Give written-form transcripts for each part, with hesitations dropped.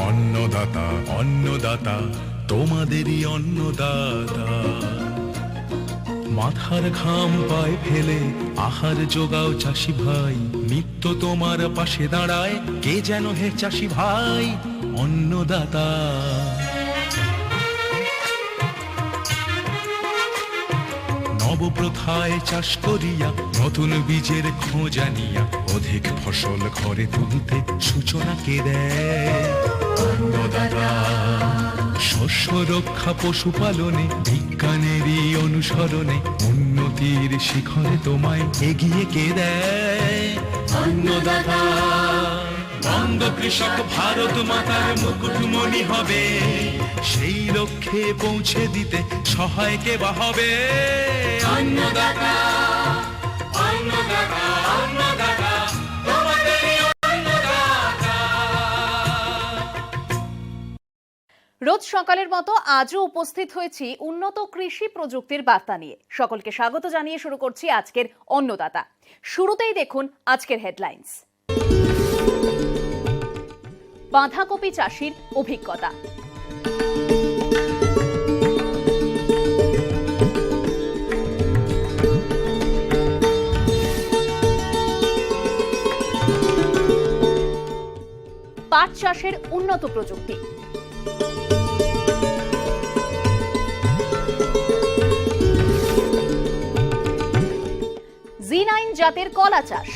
অন্নদাতা অন্নদাতা তোমাদেরই অন্নদাতা। মাথার ঘাম পায়ে ফেলে আহার জোগাও চাষি ভাই, নিত্য তোমার পাশে দাঁড়ায় কে যেন হে চাষি ভাই অন্নদাতা। নবপ্রথায় চাষ করিয়া নতুন বীজের খোঁজ আনিয়া অধিক ফসল ঘরে তুলতে সূচনা কে দেয় অন্নদাতা। শস্য রক্ষা পশুপালনে বিজ্ঞানেরই অনুসরণে উন্নতির শিখরে তোমায় এগিয়ে কে দেয় অন্নদাতা। বঙ্গ কৃষক ভারত মাতার মুকুটমণি হবে, সেই লক্ষ্যে পৌঁছে দিতে সহায় কে বা হবে অন্নদাতা। অন্নদাতা অন্নদাতা তোমাদেরই অন্নদাতা। রোজ সকালের মতো আজও উপস্থিত হয়েছি উন্নত কৃষি প্রযুক্তির বার্তা নিয়ে। সকলকে স্বাগত জানিয়ে শুরু করছি আজকের অন্নদাতা। শুরুতেই দেখুন আজকের হেডলাইন্স। বাঁধাকপি চাষির অভিজ্ঞতা। পাট চাষের উন্নত প্রযুক্তি। জি9 জাতের কলা চাষ।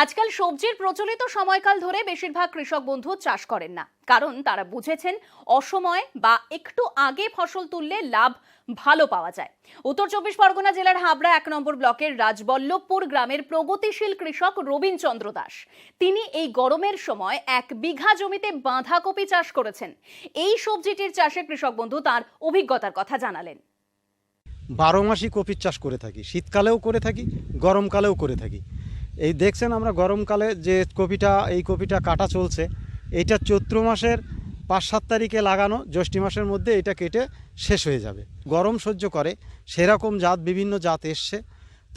আজকাল সবজির প্রচলিত সময়কাল ধরে বেশিরভাগ কৃষক বন্ধু চাষ করেন না, কারণ তারা বুঝেছেন অসময়ে বা একটু আগে ফসল তুললে লাভ ভালো পাওয়া যায়। উত্তর 24 পরগনা জেলার হাবড়া 1 নম্বর ব্লকের রাজবল্লভপুর গ্রামের প্রগতিশীল কৃষক রবীন চন্দ্র দাস, তিনি এই গরমের সময় 1 বিঘা জমিতে বাঁধাকপি চাষ করেছেন। এই সবজিটির চাষে কৃষক বন্ধু তার অভিজ্ঞতার কথা জানালেন। 12 মাসই কপির চাষ করে থাকি, শীতকালেও করে থাকি, গরমকালেও করে থাকি। এই দেখছেন আমরা গরমকালে যে এই কপিটা কাটা চলছে, এইটা চৈত্র মাসের 5-7 তারিখে লাগানো, জ্যৈষ্ঠ মাসের মধ্যে এটা কেটে শেষ হয়ে যাবে। গরম সহ্য করে সেরকম জাত, বিভিন্ন জাত এসছে।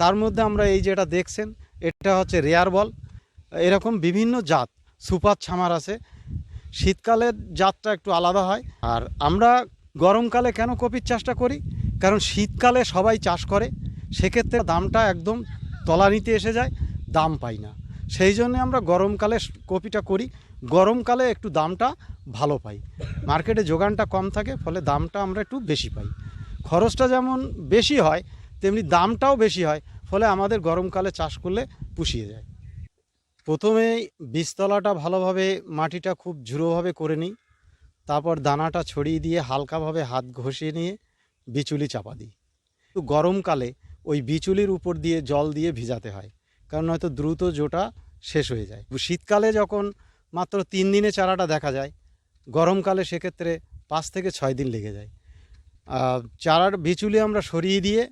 তার মধ্যে আমরা এই যেটা দেখছেন এটা হচ্ছে রেয়ার বল, এরকম বিভিন্ন জাত, সুপার ছামার আছে। শীতকালের জাতটা একটু আলাদা হয়। আর আমরা গরমকালে কেন কপির চাষটা করি, কারণ শীতকালে সবাই চাষ করে, সেক্ষেত্রে দামটা একদম তলানিতে এসে যায়, দাম পাই না। সেই জন্য আমরা গরমকালে কপিটা করি। গরমকালে একটু দামটা ভালো পাই, মার্কেটে যোগানটা কম থাকে, ফলে দামটা আমরা একটু বেশি পাই। খরচটা যেমন বেশি হয় তেমনি দামটাও বেশি হয়, ফলে আমাদের গরমকালে চাষ করলে পুষিয়ে যায়। প্রথমে বীজতলাটা ভালোভাবে মাটিটা খুব ঝুড়োভাবে করে নিই, তারপর দানাটা ছড়িয়ে দিয়ে হালকাভাবে হাত ঘষিয়ে নিয়ে বিচুলি চাপা দিই। তো গরমকালে ওই বিচুলির উপর দিয়ে জল দিয়ে ভিজাতে হয়, কারণ হয়তো দ্রুত জোটা শেষ হয়ে যায়। শীতকালে যখন মাত্র 3 দিনে চারাটা দেখা যায়, গরমকালে সেক্ষেত্রে 5 থেকে 6 দিন লেগে যায়। চারার বিচুলি আমরা সরিয়ে দিয়ে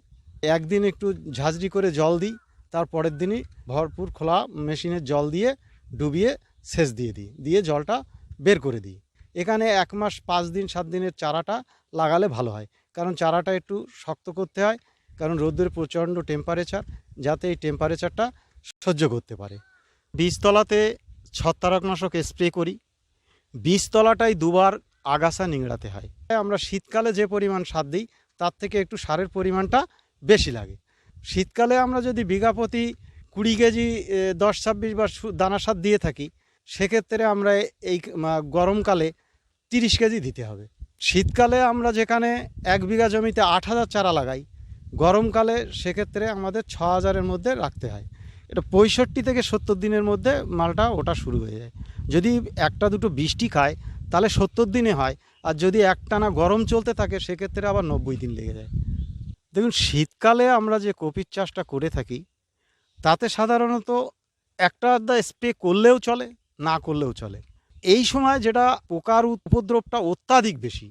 একদিন একটু ঝাঁঝরি করে জল দিই, তার পরের দিনই ভরপুর খোলা মেশিনের জল দিয়ে ডুবিয়ে সেচ দিয়ে জলটা বের করে দিই। এখানে 1 মাস 5 দিন 7 দিনের চারাটা লাগালে ভালো হয়, কারণ চারাটা একটু শক্ত করতে হয়, কারণ রোদ্রের প্রচণ্ড টেম্পারেচার, যাতে এই টেম্পারেচারটা সহ্য করতে পারে। বীজতলাতে ছত্রাকনাশক স্প্রে করি, বীজতলাটাই 2 বার আগাছা নিংড়াতে হয়। আমরা শীতকালে যে পরিমাণ সার দিই তার থেকে একটু সারের পরিমাণটা বেশি লাগে। শীতকালে আমরা যদি বিঘা প্রতি 20 কেজি 10-26 বার দানা সার দিয়ে থাকি, সেক্ষেত্রে আমরা এই গরমকালে 30 কেজি দিতে হবে। শীতকালে আমরা যেখানে 1 বিঘা জমিতে 8000 চারা লাগাই, গরমকালে সেক্ষেত্রে আমাদের 6000-এর মধ্যে রাখতে হয়। এটা 65 থেকে 70 দিনের মধ্যে মালটা ওটা শুরু হয়ে যায়। যদি একটা দুটো বৃষ্টি খায় তাহলে 70 দিনে হয়, আর যদি একটানা গরম চলতে থাকে সেক্ষেত্রে আবার 90 দিন লেগে যায়। দেখুন, শীতকালে আমরা যে কপির চাষটা করে থাকি তাতে সাধারণত একটা আধটা স্প্রে করলেও চলে, না করলেও চলে। এই সময় যেটা পোকার উপদ্রবটা অত্যাধিক বেশি,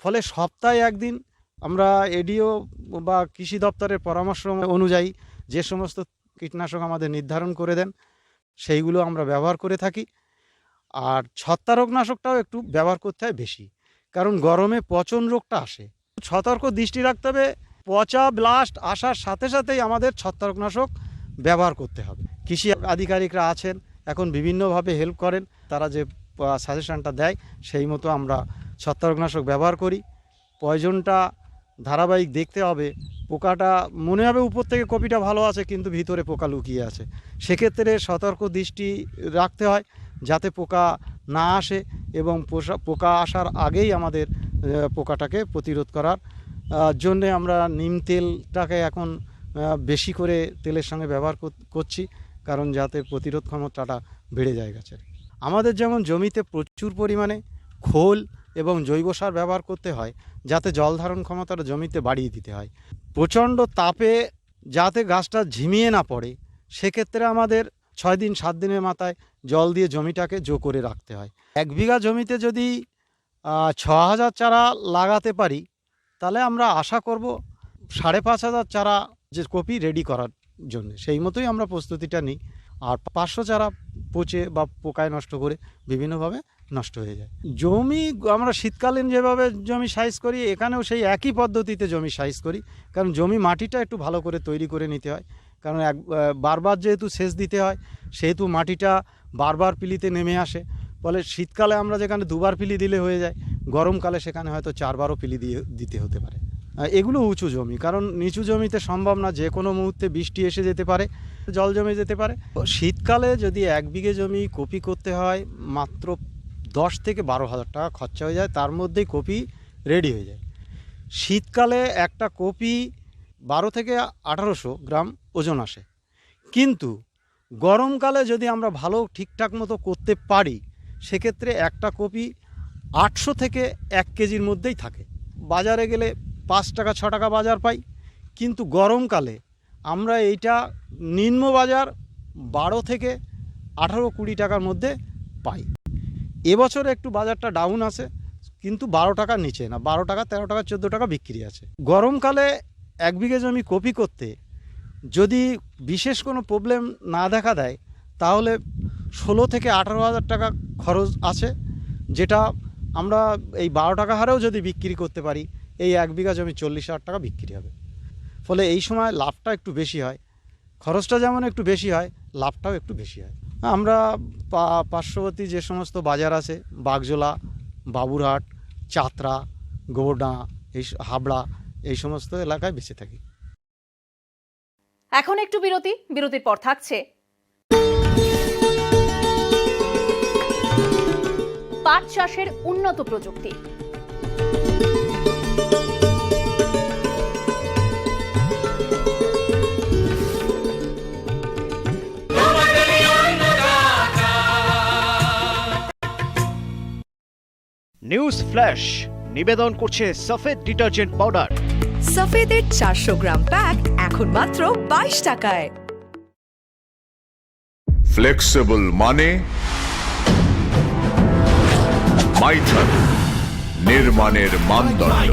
ফলে সপ্তাহে একদিন আমরা এডিও বা কৃষি দপ্তরের পরামর্শ অনুযায়ী যে সমস্ত কীটনাশক আমাদের নির্ধারণ করে দেন সেইগুলো আমরা ব্যবহার করে থাকি। আর ছত্রাকনাশকটাও একটু ব্যবহার করতে হয় বেশি, কারণ গরমে পচন রোগটা আসে। সতর্ক দৃষ্টি রাখতে হবে, পচা ব্লাস্ট আসার সাথে সাথেই আমাদের ছত্রাকনাশক ব্যবহার করতে হবে। কৃষি আধিকারিকরা আছেন, এখন বিভিন্নভাবে হেল্প করেন, তারা যে সাজেশনটা দেয় সেই মতো আমরা ছত্রাকনাশক ব্যবহার করি। প্রয়োজনটা ধারাবাহিক দেখতে হবে। পোকাটা মনে হবে উপর থেকে কপিটা ভালো আছে কিন্তু ভিতরে পোকা লুকিয়ে আছে, সেক্ষেত্রে সতর্ক দৃষ্টি রাখতে হয় যাতে পোকা না আসে, এবং পোকা আসার আগেই আমাদের পোকাটাকে প্রতিরোধ করার জন্যে আমরা নিম তেলটাকে এখন বেশি করে তেলের সঙ্গে ব্যবহার করছি, কারণ যাতে প্রতিরোধ ক্ষমতাটা বেড়ে যায় গাছের। আমাদের যেমন জমিতে প্রচুর পরিমাণে খোল এবং জৈব সার ব্যবহার করতে হয়, যাতে জল ধারণ ক্ষমতাটা জমিতে বাড়িয়ে দিতে হয়। প্রচণ্ড তাপে যাতে গাছটা ঝিমিয়ে না পড়ে, সেক্ষেত্রে আমাদের 6 দিন 7 দিনের মাথায় জল দিয়ে জমিটাকে জো করে রাখতে হয়। 1 বিঘা জমিতে যদি 6000 চারা লাগাতে পারি, তাহলে আমরা আশা করব 5500 চারা যে কপি রেডি করার জন্য, সেই মতোই আমরা প্রস্তুতিটা নিই। আর 500 চারা পচে বা পোকায় নষ্ট করে বিভিন্নভাবে নষ্ট হয়ে যায়। জমি আমরা শীতকালীন যেভাবে জমি সাইজ করি, এখানেও সেই একই পদ্ধতিতে জমি সাইজ করি, কারণ জমি মাটিটা একটু ভালো করে তৈরি করে নিতে হয়, কারণ বারবার যেহেতু সেচ দিতে হয় সেহেতু মাটিটা বারবার পিলিতে নেমে আসে। ফলে শীতকালে আমরা যেখানে 2বার পিলি দিলে হয়ে যায়, গরমকালে সেখানে হয়তো 4বারও পিলি দিতে হতে পারে। এগুলো উঁচু জমি, কারণ নিচু জমিতে সম্ভব না, যে কোনো মুহূর্তে বৃষ্টি এসে যেতে পারে, জল জমে যেতে পারে। শীতকালে যদি 1 বিঘে জমি কপি করতে হয়, মাত্র 10 থেকে 12 হাজার টাকা খরচা হয়ে যায়, তার মধ্যেই কপি রেডি হয়ে যায়। শীতকালে একটা কপি 12 থেকে 1800 গ্রাম ওজন আসে, কিন্তু গরমকালে যদি আমরা ভালো ঠিকঠাক মতো করতে পারি, সেক্ষেত্রে একটা কপি 800 থেকে 1 কেজির মধ্যেই থাকে। বাজারে গেলে 5 টাকা 6 টাকা বাজার পাই, কিন্তু গরমকালে আমরা এইটা নিম্ন বাজার 12 থেকে 18-20 টাকার মধ্যে পাই। এবছর একটু বাজারটা ডাউন আছে, কিন্তু 12 টাকার নিচে না, 12 টাকা 13 টাকা 14 টাকা বিক্রি আছে। গরমকালে 1 বিঘে জমি কপি করতে যদি বিশেষ কোনো প্রবলেম না দেখা দেয়, তাহলে 16 থেকে 18 হাজার টাকা খরচ আছে, যেটা আমরা এই 12 টাকা হারেও যদি বিক্রি করতে পারি, এই 1 বিঘা জমি 40,000 টাকা বিক্রি হবে। ফলে এই সময় লাভটা একটু বেশি হয়, খরচটা যেমন একটু বেশি হয়, লাভটাও একটু বেশি হয়। আমরা পার্শ্ববর্তী যে সমস্ত বাজার আছে, বাগজোলা, বাবুরহাট, চাতরা, গোবরডাঙ্গা, এই হাবড়া, এই সমস্ত এলাকায় বেঁচে থাকি। এখন একটু বিরতির পর থাকছে পাট চাষের উন্নত প্রযুক্তি। নিউজ ফ্ল্যাশ নিবেদন করছে সফেদ ডিটারজেন্ট পাউডার। সফেদের 400 গ্রাম প্যাক এখন মাত্র 22 টাকায়। ফ্লেক্সিবল মানে মাইথন, নির্মাণের মানদণ্ড।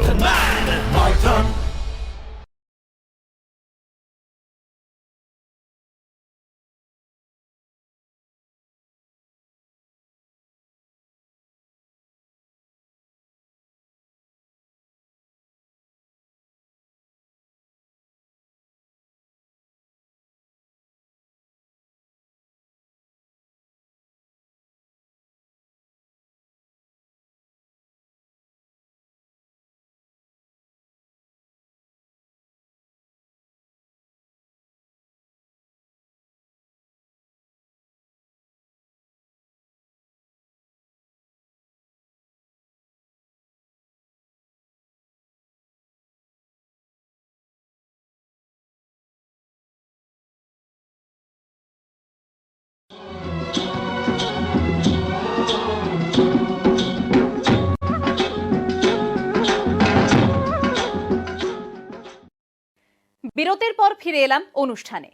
বিরতির পর ফিরে এলাম অনুষ্ঠানে।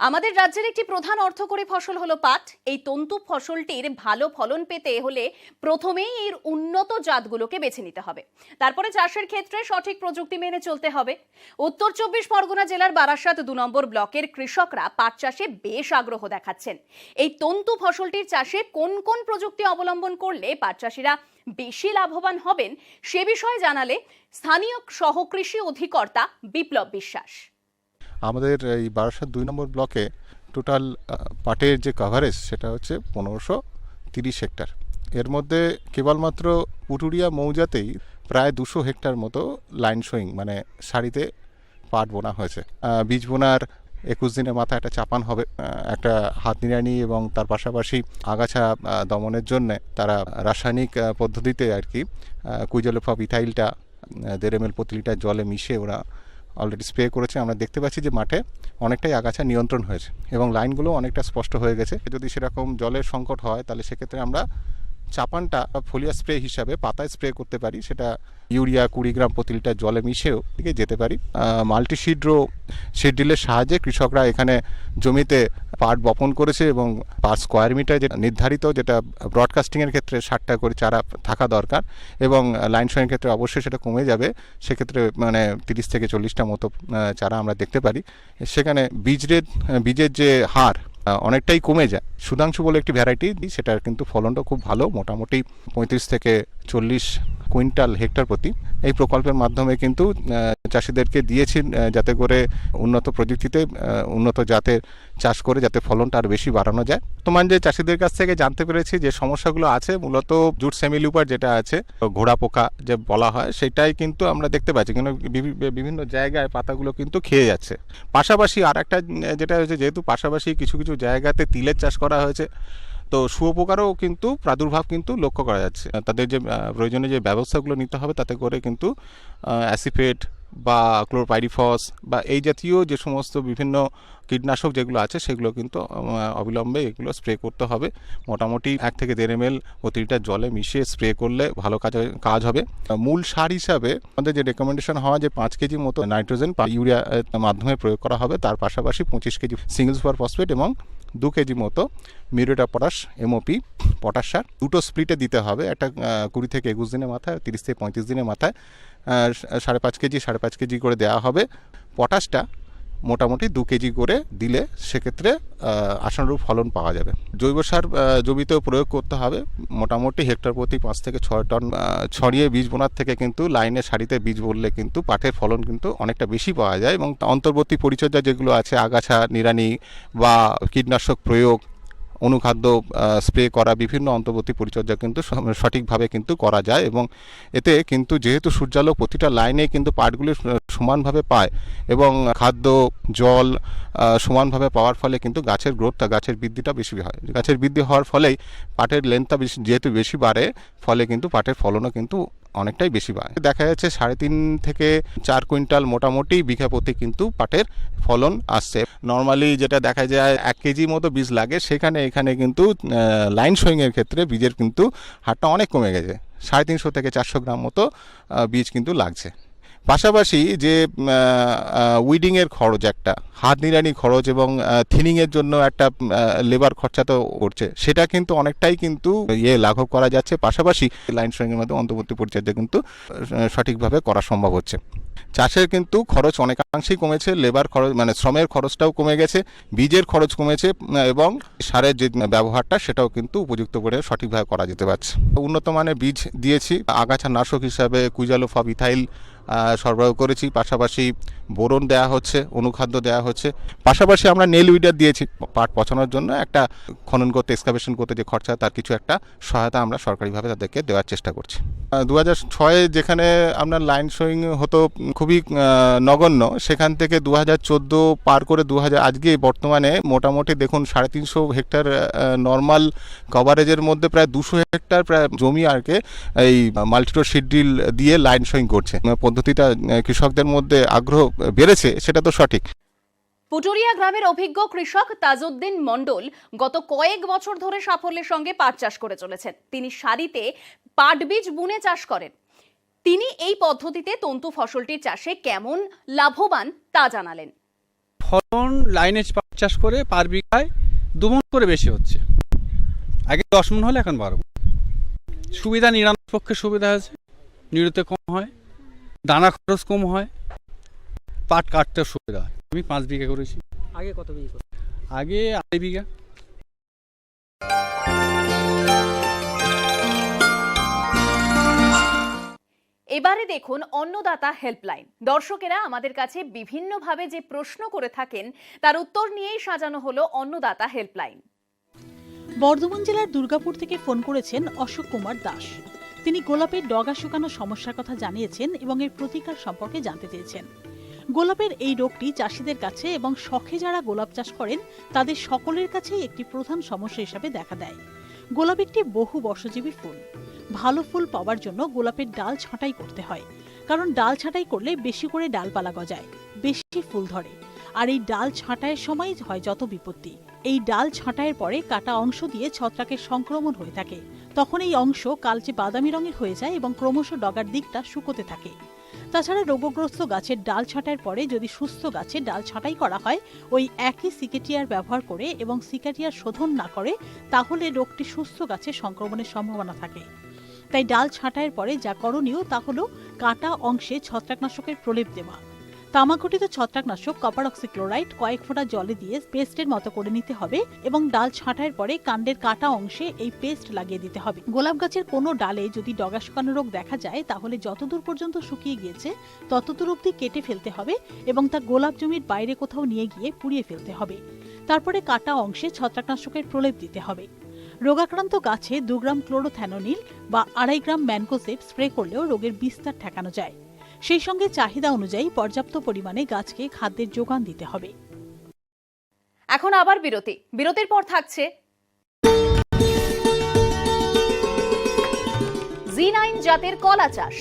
আমাদের রাজ্যের একটি প্রধান অর্থকরী ফসল হলো পাট। এই তন্তু ফসলটির ভালো ফলন পেতে হলে প্রথমেই এর উন্নত জাতগুলোকে বেছে নিতে হবে। তারপরে চাষের ক্ষেত্রে সঠিক প্রযুক্তি মেনে চলতে হবে। উত্তর 24 পরগনা জেলার বারাসাত 2 নম্বর ব্লকের কৃষকরা পাট চাষে বেশ আগ্রহ দেখাচ্ছেন। এই তন্তু ফসলটির চাষে কোন কোন প্রযুক্তি অবলম্বন করলে পাট চাষিরা বেশি লাভবান হবেন সে বিষয়ে জানালে স্থানীয় সহকৃষি অধিকর্তা বিপ্লব বিশ্বাস। আমাদের এই বারাসাত 2 নম্বর ব্লকে টোটাল পাটের যে কভারেজ সেটা হচ্ছে 1530 হেক্টর। এর মধ্যে কেবলমাত্র পুটুরিয়া মৌজাতেই প্রায় 200 হেক্টর মতো লাইন শোয়িং মানে সারিতে পাট বোনা হয়েছে। বীজ বোনার 21 দিনের মাথায় একটা চাপান হবে, একটা হাত নিড়ানি এবং তার পাশাপাশি আগাছা দমনের জন্য তারা রাসায়নিক পদ্ধতিতে আর কি কুইজালোফাব ইথাইলটা 1.5 ml প্রতি লিটার জলে মিশিয়ে ওরা অলরেডি স্প্রে করেছে। আমরা দেখতে পাচ্ছি যে মাঠে অনেকটাই আগাছা নিয়ন্ত্রণ হয়েছে এবং লাইনগুলো অনেকটা স্পষ্ট হয়ে গেছে। যদি সেরকম জলের সংকট হয় তাহলে সেক্ষেত্রে আমরা চাপানটা ফোলিয়া স্প্রে হিসাবে পাতায় স্প্রে করতে পারি, সেটা ইউরিয়া 20 গ্রাম প্রতি লিটার জলে মিশেও দিকে যেতে পারি। মাল্টি সিড্রো সিড ড্রিলের সাহায্যে কৃষকরা এখানে জমিতে পাট বপন করেছে এবং পার স্কোয়ার মিটার যে নির্ধারিত, যেটা ব্রডকাস্টিংয়ের ক্ষেত্রে 60 টাকা করে চারা থাকা দরকার এবং লাইন শোয়ের ক্ষেত্রে অবশ্যই সেটা কমে যাবে, সেক্ষেত্রে মানে 30 থেকে 40টা মতো চারা আমরা দেখতে পারি। সেখানে বীজের যে হার অনেকটাই কমে যায়। সুধাংশু বলে একটি ভ্যারাইটি, সেটার কিন্তু ফলনটা খুব ভালো, মোটামুটি 35 থেকে 40 কুইন্টাল হেক্টর প্রতি। এই প্রকল্পের মাধ্যমে কিন্তু চাষিদেরকে দিয়েছি যাতে করে উন্নত প্রযুক্তিতে উন্নত জাতের চাষ করে যাতে ফলনটা আর বেশি বাড়ানো যায়। বর্তমান যে চাষিদের কাছ থেকে জানতে পেরেছি যে সমস্যাগুলো আছে, মূলত জুট সেমিলুপার যেটা আছে, ঘোড়া পোকা যে বলা হয়, সেটাই কিন্তু আমরা দেখতে পাচ্ছি, কিন্তু বিভিন্ন জায়গায় পাতাগুলো কিন্তু খেয়ে যাচ্ছে। পাশাপাশি আর একটা যেটা হয়েছে, যেহেতু পাশাপাশি কিছু কিছু জায়গাতে তিলের চাষ করা হয়েছে, তো শুয়োপোকারও কিন্তু প্রাদুর্ভাব কিন্তু লক্ষ্য করা যাচ্ছে। তাদের যে প্রয়োজনীয় যে ব্যবস্থাগুলো নিতে হবে তাতে করে কিন্তু অ্যাসিফেট বা ক্লোরপাইরিফস বা এই জাতীয় যে সমস্ত বিভিন্ন কীটনাশক যেগুলো আছে সেগুলো কিন্তু অবিলম্বে এগুলো স্প্রে করতে হবে। মোটামুটি 1 থেকে 1.5 ml প্রতি লিটার জলে মিশিয়ে স্প্রে করলে ভালো কাজ হবে। মূল সার হিসাবে আমাদের যে রেকমেন্ডেশন হয় যে 5 কেজি মতো নাইট্রোজেন ইউরিয়া মাধ্যমে প্রয়োগ করা হবে, তার পাশাপাশি 25 কেজি সিঙ্গেল সুপার ফসফেট এবং 2 কেজি মতো muriate of potash MOP potash সার দুটো স্প্লিটে দিতে হবে। একটা 20 থেকে 21 দিনের মাথায়, 30 থেকে 35 দিনের মাথায় 5.5 কেজি করে দেওয়া হবে। পটাশটা মোটামুটি 2 কেজি করে দিলে সেক্ষেত্রে আশানুরূপ ফলন পাওয়া যাবে। জৈব সার জমিতেও প্রয়োগ করতে হবে, মোটামুটি হেক্টর প্রতি 5 থেকে 6 টন ছড়িয়ে বীজ বোনার থেকে কিন্তু লাইনে সারিতে বীজ বললে কিন্তু পাটের ফলন কিন্তু অনেকটা বেশি পাওয়া যায়। এবং অন্তর্বর্তী পরিচর্যা যেগুলো আছে, আগাছা নিড়ানি বা কীটনাশক প্রয়োগ, অনুখাদ্য স্প্রে করা, বিভিন্ন অন্তর্বর্তী পরিচর্যা কিন্তু সঠিকভাবে কিন্তু করা যায় এবং এতে কিন্তু যেহেতু সূর্যালোক প্রতিটা লাইনে কিন্তু পাটগুলি সমানভাবে পায় এবং খাদ্য জল সমানভাবে পাওয়ার ফলে কিন্তু গাছের গ্রোথটা, গাছের বৃদ্ধিটা বেশি হয়। গাছের বৃদ্ধি হওয়ার ফলেই পাটের লেন্থটা যেহেতু বেশি বাড়ে, ফলে কিন্তু পাটের ফলনও কিন্তু অনেকটাই বেশি বাড়ে। দেখা যাচ্ছে 3.5 থেকে 4 কুইন্টাল মোটামুটি বিঘা প্রতি কিন্তু পাটের ফলন আসছে। নর্মালি যেটা দেখা যায় 1 কেজি মতো বীজ লাগে, এখানে কিন্তু লাইন শোয়িংয়ের ক্ষেত্রে বীজের কিন্তু হারটা অনেক কমে গেছে, 350 থেকে 400 গ্রাম মতো বীজ কিন্তু লাগছে। পাশাপাশি যে উইডিংয়ের খরচ, একটা হাত নিড়ানি খরচ এবং থিনিংয়ের জন্য একটা লেবার খরচা তো করছে, সেটা কিন্তু অনেকটাই কিন্তু লাঘব করা যাচ্ছে। পাশাপাশি লাইন শোয়িংয়ের মধ্যে অন্তর্বর্তী পরিচর্যা কিন্তু সঠিকভাবে করা সম্ভব হচ্ছে। চাষের কিন্তু খরচ অনেকাংশেই কমেছে, লেবার খরচ মানে শ্রমের খরচটাও কমে গেছে, বীজের খরচ কমেছে এবং সারের যে ব্যবহারটা সেটাও কিন্তু উপযুক্ত করে সঠিকভাবে করা যেতে পারছে। উন্নত মানের বীজ দিয়েছি, আগাছা নাশক হিসাবে কুইজালোফাব ইথাইল সরবরাহ করেছি, পাশাপাশি বোরন দেওয়া হচ্ছে, অনুখাদ্য দেওয়া হচ্ছে, পাশাপাশি আমরা নেল উইডার দিয়েছি পাট পচানোর জন্য। একটা খনন করতে, এক্সকাভেশন করতে যে খরচা, তার কিছু একটা সহায়তা আমরা সরকারিভাবে তাদেরকে দেওয়ার চেষ্টা করছি। 2006 যেখানে আপনার লাইন শোয়িং হতো খুবই নগণ্য, সেখান থেকে 2014 পার করে 2000 আজকে বর্তমানে মোটামুটি দেখুন 350 হেক্টর নর্মাল কভারেজের মধ্যে প্রায় 200 হেক্টর প্রায় জমি আরকে এই মাল্টিরো সিড ড্রিল দিয়ে লাইন শোয়িং করছে। পদ্ধতিটা কৃষকদের মধ্যে আগ্রহ বেড়েছে, সেটা তো সঠিক। পুটুরিয়া গ্রামের অভিজ্ঞ কৃষক তাজউদ্দিন মণ্ডল গত কয়েক বছর ধরে সাফল্যের সঙ্গে পাট চাষ করে চলেছেন। তিনি সারিতে পাট বীজ বুনে চাষ করেন। তিনি এই পদ্ধতিতে তন্তু ফসলটির চাষে কেমন লাভবান তা জানালেন। ফলন লাইনে চাষ করে পার বিঘায় 2 মণ করে বেশি হচ্ছে। আগে 10 মণ হলে এখন 12 মণ। সুবিধা, নিরানোর পক্ষে সুবিধা আছে, নিড়তে কম হয়, দানা খরচ কম হয়, পাট কাটতে সুবিধা হয়। আমি 5 বিঘা করেছি। আগে কত বিঘা? আগে 2.5 বিঘা। এবারে দেখুন অন্নদাতা হেল্পলাইন। দর্শকেরা আমাদের কাছে বিভিন্নভাবে যে প্রশ্ন করে থাকেন তার উত্তর নিয়েই সাজানো হলো অন্নদাতা হেল্পলাইন। বর্ধমান জেলার দুর্গাপুর থেকে ফোন করেছেন অশোক কুমার দাস। তিনি গোলাপের ডগা শুকানো সমস্যার কথা জানিয়েছেন এবং এর প্রতিকার সম্পর্কে জানতে চেয়েছেন। গোলাপের এই রোগটি চাষিদের কাছে এবং শখে যারা গোলাপ চাষ করেন তাদের সকলের কাছেই একটি প্রধান সমস্যা হিসাবে দেখা দেয়। গোলাপ একটি বহু বর্ষজীবী ফুল। ভালো ফুল পাওয়ার জন্য গোলাপের ডাল ছাঁটাই করতে হয়, কারণ ডাল ছাঁটাই করলে বেশি করে ডালপালা গজায়, বেশি ফুল ধরে। আর এই ডাল ছাঁটাইয়ের সময় হয় যত বিপত্তি। এই ডাল ছাঁটাইয়ের পরে কাটা অংশ দিয়ে ছত্রাকের সংক্রমণ হয়ে থাকে। তখন এই অংশ কালচে বাদামি রঙের হয়ে যায় এবং ক্রমশ ডগার দিকটা শুকোতে থাকে। তাছাড়া রোগগ্রস্ত গাছের ডাল ছাঁটাইয়ের পরে যদি সুস্থ গাছের ডাল ছাঁটাই করা হয় ওই একই সিকেটিয়ার ব্যবহার করে এবং সিকেটিয়ার শোধন না করে, তাহলে রোগটি সুস্থ গাছে সংক্রমণের সম্ভাবনা থাকে। তাই ডাল ছাঁটাইয়ের পরে যা করণীয় তা হল কাটা অংশে ছত্রাকনাশকের প্রলেপ দেওয়া। তামাকঘটিত ছত্রাকনাশক কপার অক্সিক্লোরাইড কয়েক ফোঁটা জলে দিয়ে পেস্টের মতো করে নিতে হবে এবং ডাল ছাঁটাইয়ের পরে কাণ্ডের কাটা অংশে এই পেস্ট লাগিয়ে দিতে হবে। গোলাপ গাছের কোনো ডালে যদি ডগা শুকানো রোগ দেখা যায় তাহলে যতদূর পর্যন্ত শুকিয়ে গিয়েছে ততদূর অবধি কেটে ফেলতে হবে এবং তা গোলাপ জমির বাইরে কোথাও নিয়ে গিয়ে পুড়িয়ে ফেলতে হবে। তারপরে কাটা অংশে ছত্রাকনাশকের প্রলেপ দিতে হবে। রোগাক্রান্ত গাছে 2 গ্রাম ক্লোরোথ্যানোনিল বা 2.5 গ্রাম ম্যানকোজেব স্প্রে করলেও রোগের বিস্তার ঠেকানো যায়। সেই সঙ্গে চাহিদা অনুযায়ী পর্যাপ্ত পরিমাণে গাছকে খাদ্যের যোগান দিতে হবে। এখন আবার বিরতি। বিরতির পর থাকছে Z9 জাতের কলা চাষ।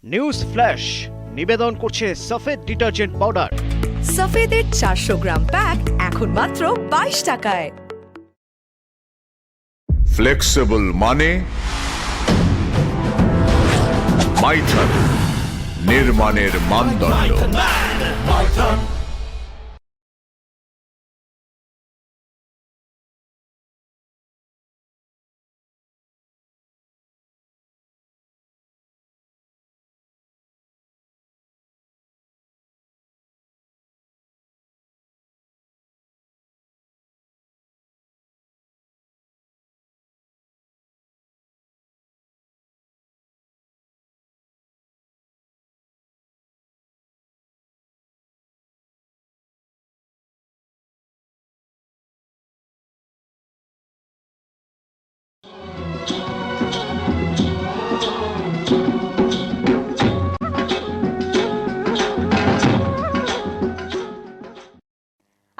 নিউজ ফ্ল্যাশ নিবেদন করছে সফেদ ডিটারজেন্ট পাউডার। সফেদের 400 গ্রাম প্যাক এখন মাত্র 22 টাকায়। ফ্লেক্সিবল মানে মাইথন, নির্মাণের মানদণ্ড।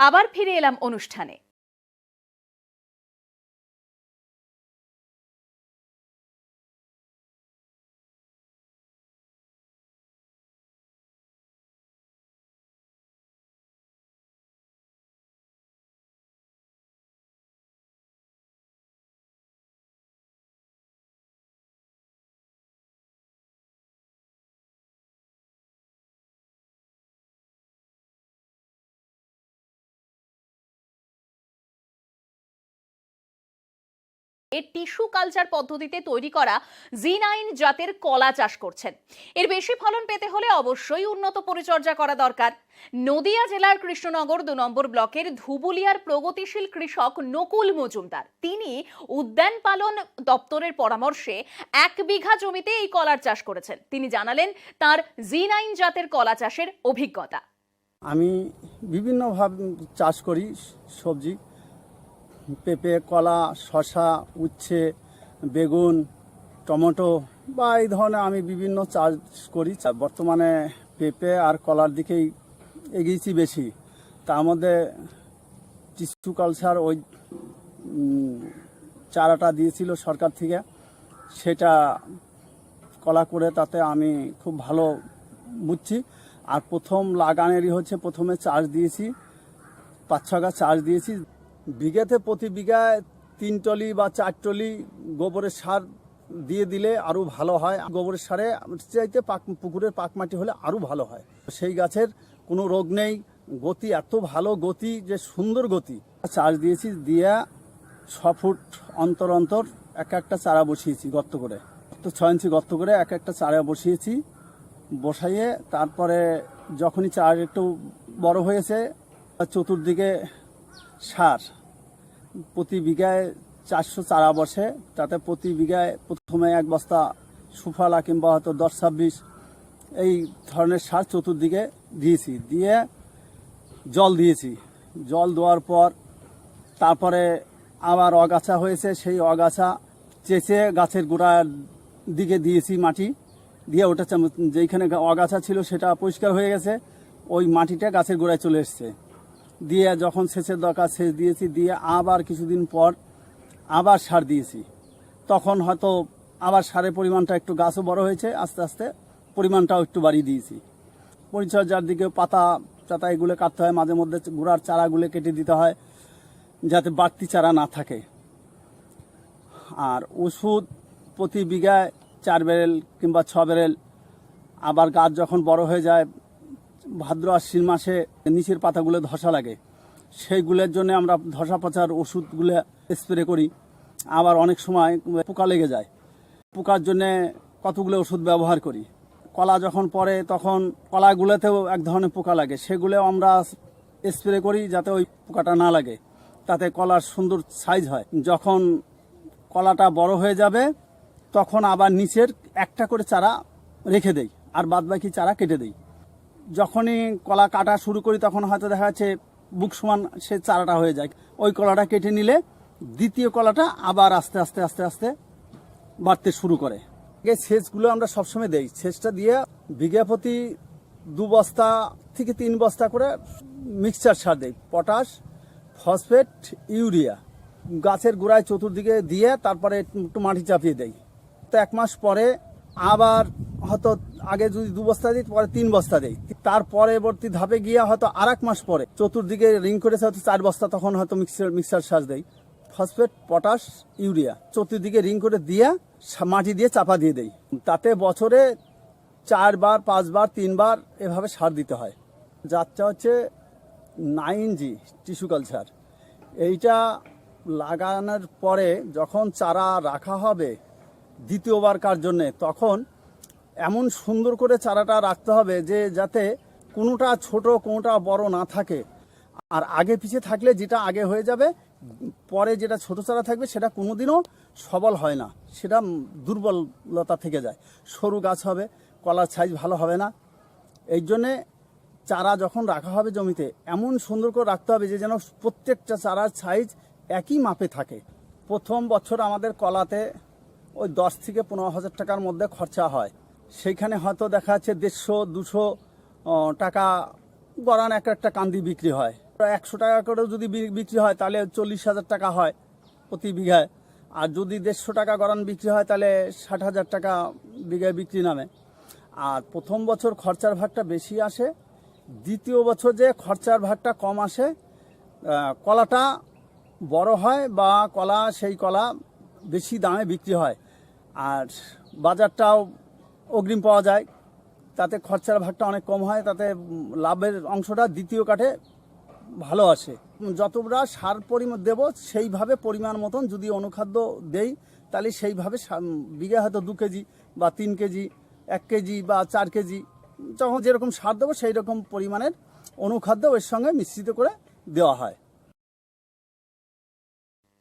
আবার ফিরে এলাম অনুষ্ঠানে। এর টিস্যু কালচার পদ্ধতিতে তৈরি করা Z9 জাতের কলা চাষ করছেন। এর বেশি ফলন পেতে হলে অবশ্যই উন্নত পরিচর্যা করা দরকার। নদিয়া জেলার কৃষ্ণনগর 2 নম্বর ব্লকের ধুবুলিয়ার প্রগতিশীল কৃষক নকুল মজুমদার, তিনি উদ্যান পালন দপ্তরের পরামর্শে 1 বিঘা জমিতে এই কলার চাষ করেছেন। তিনি জানালেন তার Z9 জাতের কলা চাষের অভিজ্ঞতা। আমি বিভিন্নভাবে চাষ করি, সবজি, পেঁপে, কলা, শসা, উচ্ছে, বেগুন, টমেটো বা এই ধরনের আমি বিভিন্ন চাষ করি। বর্তমানে পেঁপে আর কলার দিকেই এগিয়েছি বেশি। তার মধ্যে টিস্যু কালচার ওই চারাটা দিয়েছিল সরকার থেকে, সেটা কলা করে তাতে আমি খুব ভালো বুঝছি। আর প্রথম লাগানেরই হচ্ছে প্রথমে চাষ দিয়েছি, 5-6 গাছ চাষ দিয়েছি। বিঘাতে প্রতি বিঘায় 3 টলি বা 4 টলি গোবরের সার দিয়ে দিলে আরও ভালো হয়। গোবরের সারে চাইতে পুকুরের পাক মাটি হলে আরও ভালো হয়। সেই গাছের কোনো রোগ নেই, গতি এত ভালো গতি যে সুন্দর গতি। চাষ দিয়েছি, দিয়ে 6 ফুট অন্তর অন্তর একটা চারা বসিয়েছি গর্ত করে, তো 6 ইঞ্চি গর্ত করে একটা চারা বসিয়েছি। বসাইয়ে তারপরে যখনই চারা একটু বড় হয়েছে, চতুর্দিকে সার প্রতি বিঘায় 400 চারা বসে, তাতে প্রতি বিঘায় প্রথমে 1 বস্তা সুফলা কিংবা হয়তো 10-26 এই ধরনের সার চতুর্দিকে দিয়েছি। দিয়ে জল দিয়েছি, জল দেওয়ার পর তারপরে আবার অগাছা হয়েছে, সেই অগাছা চেঁচে গাছের গোড়ার দিকে দিয়েছি মাটি দিয়ে। ওটা যেইখানে অগাছা ছিল সেটা পরিষ্কার হয়ে গেছে, ওই মাটিটা গাছের গোড়ায় চলে এসছে। দিয়ে যখন সেচের দরকার সেচ দিয়েছি, দিয়ে আবার কিছুদিন পর আবার সার দিয়েছি। তখন হয়তো আবার সারের পরিমাণটা একটু, গাছও বড় হয়েছে, আস্তে আস্তে পরিমাণটাও একটু বাড়িয়ে দিয়েছি। পরিচর্যার দিকে পাতা এগুলো কাটতে হয়, মাঝে মধ্যে গোড়ার চারাগুলো কেটে দিতে হয় যাতে বাড়তি চারা না থাকে। আর ওষুধ প্রতি বিঘায় 4 ব্যারেল কিংবা 6 ব্যারেল। আবার গাছ যখন বড় হয়ে যায়, ভাদ্র আশ্বিন মাসে নিচের পাতাগুলো ধসা লাগে, সেইগুলোর জন্য আমরা ধসা পচার ওষুধগুলো স্প্রে করি। আবার অনেক সময় পোকা লেগে যায়, পোকার জন্যে কতগুলো ওষুধ ব্যবহার করি। কলা যখন পড়ে তখন কলাগুলোতেও এক ধরনের পোকা লাগে, সেগুলো আমরা স্প্রে করি যাতে ওই পোকাটা না লাগে, তাতে কলার সুন্দর সাইজ হয়। যখন কলাটা বড় হয়ে যাবে তখন আবার নিচের একটা করে চারা রেখে দেই, আর বাদবাকি চারা কেটে দেই। যখনই কলা কাটা শুরু করি তখন হয়তো দেখা যাচ্ছে বুক সমান সে চারাটা হয়ে যায়, ওই কলাটা কেটে নিলে দ্বিতীয় কলাটা আবার আস্তে আস্তে আস্তে আস্তে বাড়তে শুরু করে। এই সেচগুলো আমরা সবসময় দেই, সেচটা দিয়ে বিঘা প্রতি 2 বস্তা থেকে 3 বস্তা করে মিক্সচার সার দেই, পটাশ, ফসফেট, ইউরিয়া গাছের গোড়ায় চতুর্দিকে দিয়ে তারপরে একটু মাটি চাপিয়ে দেই। তো 1 মাস পরে আবার হয়তো আগে যদি 2 বস্তা দিই পরে 3 বস্তা দেই, তার পরবর্তী ধাপে গিয়ে হয়তো আর 1 মাস পরে চতুর্দিকে রিং করেছে হয়তো 4 বস্তা, তখন হয়তো মিক্সচার সার দেই, ফসফেট, পটাশ, ইউরিয়া চতুর্দিকে রিং করে দিয়ে মাটি দিয়ে চাপা দিয়ে দেই। তাতে বছরে 4 বার 5 বার 3 বার এভাবে সার দিতে হয়। জাতটা হচ্ছে 9G টিস্যু কালচার। এইটা লাগানোর পরে যখন চারা রাখা হবে দ্বিতীয়বারকার জন্যে, তখন এমন সুন্দর করে চারাটা রাখতে হবে যে যাতে কোনোটা ছোট কোনোটা বড় না থাকে। আর আগে পিছিয়ে থাকলে যেটা আগে হয়ে যাবে, পরে যেটা ছোট চারা থাকবে সেটা কোনোদিনও সবল হয় না, সেটা দুর্বলতা থেকে যায়, সরু গাছ হবে, কলার সাইজ ভালো হবে না। এই জন্যে চারা যখন রাখা হবে জমিতে এমন সুন্দর করে রাখতে হবে যে যেন প্রত্যেকটা চারার সাইজ একই মাপে থাকে। প্রথম বছর আমাদের কলাতে ওই 10 থেকে 15 হাজার টাকার মধ্যে খরচা হয়। সেইখানে হয়তো দেখা যাচ্ছে 150-200 টাকা গড়ান একটা কান্দি বিক্রি হয়। 100 টাকা করেও যদি বিক্রি হয় তাহলে 40,000 টাকা হয় প্রতি বিঘায়। আর যদি 150 টাকা গড়ান বিক্রি হয় তাহলে 60,000 টাকা বিঘায় বিক্রি নামে। আর প্রথম বছর খরচার ভাগটা বেশি আসে, দ্বিতীয় বছর যে খরচার ভাগটা কম আসে, কলাটা বড় হয় বা সেই কলা বেশি দামে বিক্রি হয়, আর বাজারটাও অগ্রিম পাওয়া যায়, তাতে খরচার ভাগটা অনেক কম হয়, তাতে লাভের অংশটা দ্বিতীয় কাঠে ভালো আসে। যতটা সার পরিমাণ দেব সেইভাবে পরিমাণ মতন যদি অনুখাদ্য দেই তাহলে সেইভাবে বিঘা হয়তো 2 কেজি বা 3 কেজি 1 কেজি বা 4 কেজি যখন যেরকম সার দেবো সেই রকম পরিমাণের অনুখাদ্য এর সঙ্গে মিশ্রিত করে দেওয়া হয়।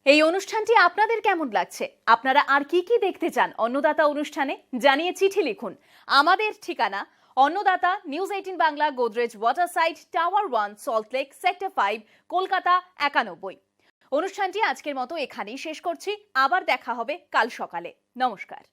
এই অনুষ্ঠানটি আপনাদের কেমন লাগছে? আপনারা আর কি কি দেখতে চান অন্নদাতা অনুষ্ঠানে? জানিয়ে চিঠি লিখুন। আমাদের ঠিকানা Annadata, news 18 Bangla, Godrej water side, tower 1, Salt Lake, sector 5, Kolkata 91। অনুষ্ঠানটি আজকের মতো এখানেই শেষ করছি। আবার দেখা হবে কাল সকালে। নমস্কার।